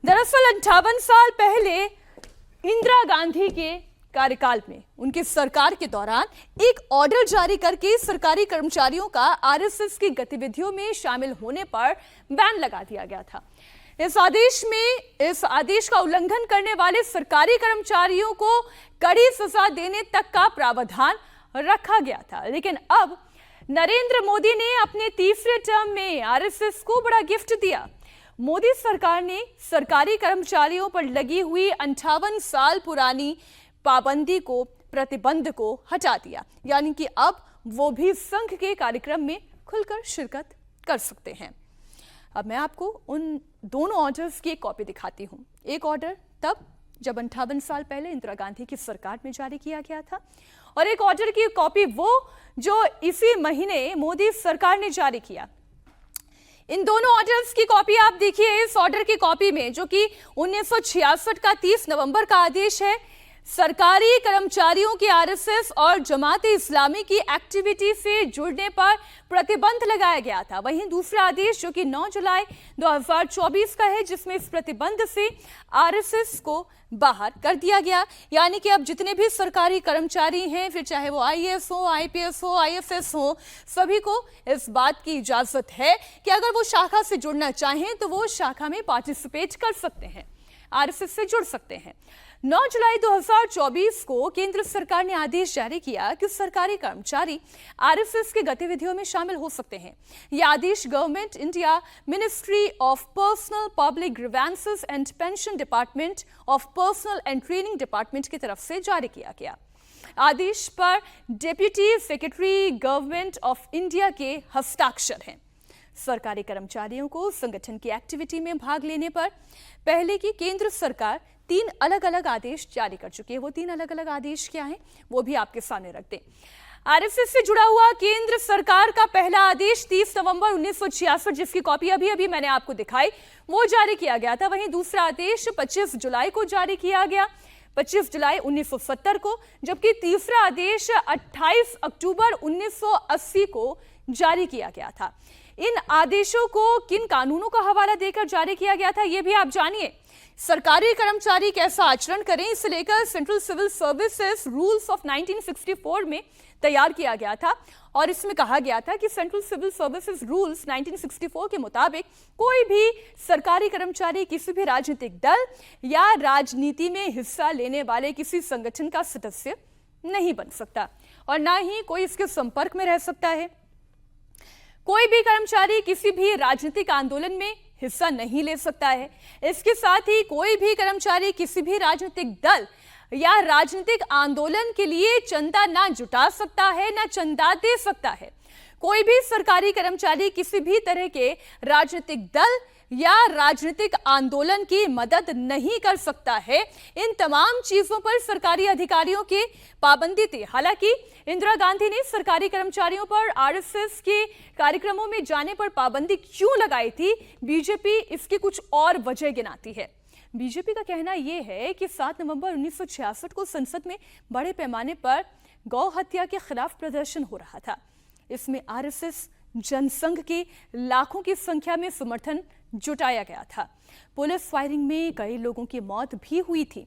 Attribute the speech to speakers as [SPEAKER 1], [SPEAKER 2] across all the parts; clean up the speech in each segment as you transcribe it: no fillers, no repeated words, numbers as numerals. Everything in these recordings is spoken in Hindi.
[SPEAKER 1] दरअसल 58 साल पहले इंदिरा गांधी के कार्यकाल में उनकी सरकार के दौरान एक ऑर्डर जारी करके सरकारी कर्मचारियों का आरएसएस की गतिविधियों में शामिल होने पर बैन लगा दिया गया था। इस आदेश का उल्लंघन करने वाले सरकारी कर्मचारियों को कड़ी सजा देने तक का प्रावधान रखा गया था। लेकिन अब नरेंद्र मोदी ने अपने तीसरे टर्म में आरएसएस को बड़ा गिफ्ट दिया। मोदी सरकार ने सरकारी कर्मचारियों पर लगी हुई 58 साल पुरानी पाबंदी को, प्रतिबंध को हटा दिया, यानी कि अब वो भी संघ के कार्यक्रम में खुलकर शिरकत कर सकते हैं। अब मैं आपको उन दोनों ऑर्डर्स की एक कॉपी दिखाती हूं। एक ऑर्डर तब जब 58 साल पहले इंदिरा गांधी की सरकार में जारी किया गया था, और एक ऑर्डर की कॉपी वो जो इसी महीने मोदी सरकार ने जारी किया। इन दोनों ऑर्डर्स की कॉपी आप देखिए। इस ऑर्डर की कॉपी में, जो कि 1966 का 30 नवंबर का आदेश है, सरकारी कर्मचारियों की आरएसएस और जमाते इस्लामी की एक्टिविटी से जुड़ने पर प्रतिबंध लगाया गया था। वहीं दूसरा आदेश जो कि 9 जुलाई 2024 का है, जिसमें इस प्रतिबंध से आरएसएस को बाहर कर दिया गया। यानी कि अब जितने भी सरकारी कर्मचारी हैं, फिर चाहे वो आईएएस हो, आईपीएस हो, आईएफएस हो, सभी को इस बात की इजाजत है कि अगर वो शाखा से जुड़ना चाहें तो वो शाखा में पार्टिसिपेट कर सकते हैं, आरएसएस से जुड़ सकते हैं। 9 जुलाई 2024 को केंद्र सरकार ने आदेश जारी किया कि सरकारी कर्मचारी आरएसएस की गतिविधियों में शामिल हो सकते हैं। यह आदेश government India, ministry of personnel public grievances and pension department of personnel and training department की तरफ से जारी किया गया। आदेश पर deputy secretary government of India के हस्ताक्षर हैं। सरकारी कर्मचारियों को संगठन की एक्टिविटी में भाग लेने पर पहले की केंद्र सरकार 3 अलग अलग आदेश जारी कर चुकी है। वो 3 अलग अलग आदेश क्या हैं, वो भी आपके सामने रख दें। आरएसएस से जुड़ा हुआ केंद्र सरकार का पहला आदेश 30 नवंबर 1966, जिसकी कॉपी अभी मैंने आपको दिखाई, वो जारी किया गया था। वहीं दूसरा आदेश 25 जुलाई को जारी किया गया, 25 जुलाई 1970 को, जबकि तीसरा आदेश 28 अक्टूबर 1980 को जारी किया गया था। इन आदेशों को किन कानूनों का हवाला देकर जारी किया गया था, यह भी आप जानिए। सरकारी कर्मचारी कैसा आचरण करें, इसे लेकर central civil services rules of 1964 में तैयार किया गया था, और इसमें कहा गया था कि सेंट्रल सिविल सर्विसेज रूल्स 1964 के मुताबिक कोई भी सरकारी कर्मचारी किसी भी राजनीतिक दल या राजनीति में हिस्सा लेने वाले किसी संगठन का सदस्य नहीं बन सकता, और ना ही कोई इसके संपर्क में रह सकता है। कोई भी कर्मचारी किसी भी राजनीतिक आंदोलन में हिस्सा नहीं ले सकता है। इसके साथ ही कोई भी कर्मचारी किसी भी राजनीतिक दल या राजनीतिक आंदोलन के लिए चंदा ना जुटा सकता है, ना चंदा दे सकता है। कोई भी सरकारी कर्मचारी किसी भी तरह के राजनीतिक दल या राजनीतिक आंदोलन की मदद नहीं कर सकता है। इन तमाम चीजों पर सरकारी अधिकारियों की पाबंदी थी। हालांकि इंदिरा गांधी ने सरकारी कर्मचारियों पर आरएसएस के कार्यक्रमों में जाने पर पाबंदी क्यों लगाई थी, बीजेपी इसकी कुछ और वजह गिनाती है। बीजेपी का कहना यह है कि 7 नवंबर 1966 को संसद में बड़े पैमाने पर गौ हत्या के खिलाफ प्रदर्शन हो रहा था। इसमें आरएसएस जनसंघ के लाखों की संख्या में समर्थन जुटाया गया था। पुलिस फायरिंग में कई लोगों की मौत भी हुई थी।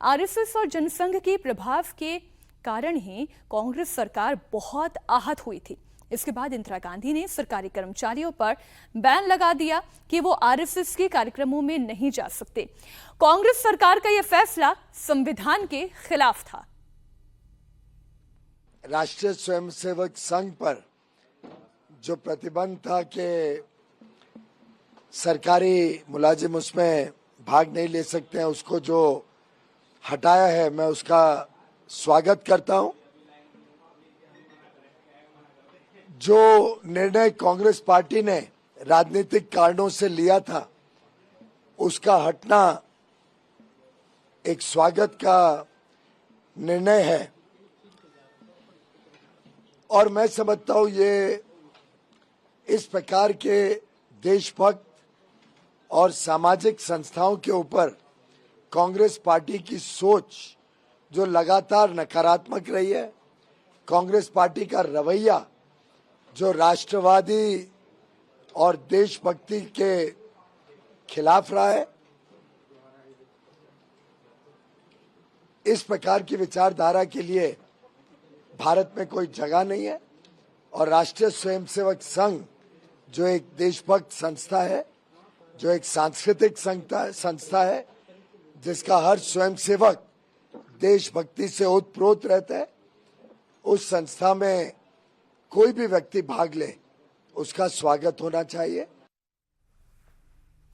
[SPEAKER 1] आरएसएस और जनसंघ के प्रभाव के कारण ही कांग्रेस सरकार बहुत आहत हुई थी। इसके बाद इंदिरा गांधी ने सरकारी कर्मचारियों पर बैन लगा दिया कि वो आरएसएस के कार्यक्रमों में नहीं जा सकते। कांग्रेस सरकार का यह फैसला संविधान के खिलाफ था।
[SPEAKER 2] राष्ट्रीय स्वयंसेवक संघ पर जो प्रतिबंध था कि सरकारी मुलाजिम उसमें भाग नहीं ले सकते हैं, उसको जो हटाया है, मैं उसका स्वागत करता हूं। जो निर्णय कांग्रेस पार्टी ने राजनीतिक कारणों से लिया था, उसका हटना एक स्वागत का निर्णय है, और मैं समझता हूं ये इस प्रकार के देशभक्त और सामाजिक संस्थाओं के ऊपर कांग्रेस पार्टी की सोच जो लगातार नकारात्मक रही है, कांग्रेस पार्टी का रवैया जो राष्ट्रवादी और देशभक्ति के खिलाफ रहा है, इस प्रकार की विचारधारा के लिए भारत में कोई जगह नहीं है और राष्ट्रीय स्वयंसेवक संघ जो एक देशभक्त संस्था है, जो एक सांस्कृतिक संस्था है, जिसका हर स्वयंसेवक देशभक्ति से ओतप्रोत रहता है, उस संस्था में कोई भी व्यक्ति भाग ले उसका स्वागत होना चाहिए।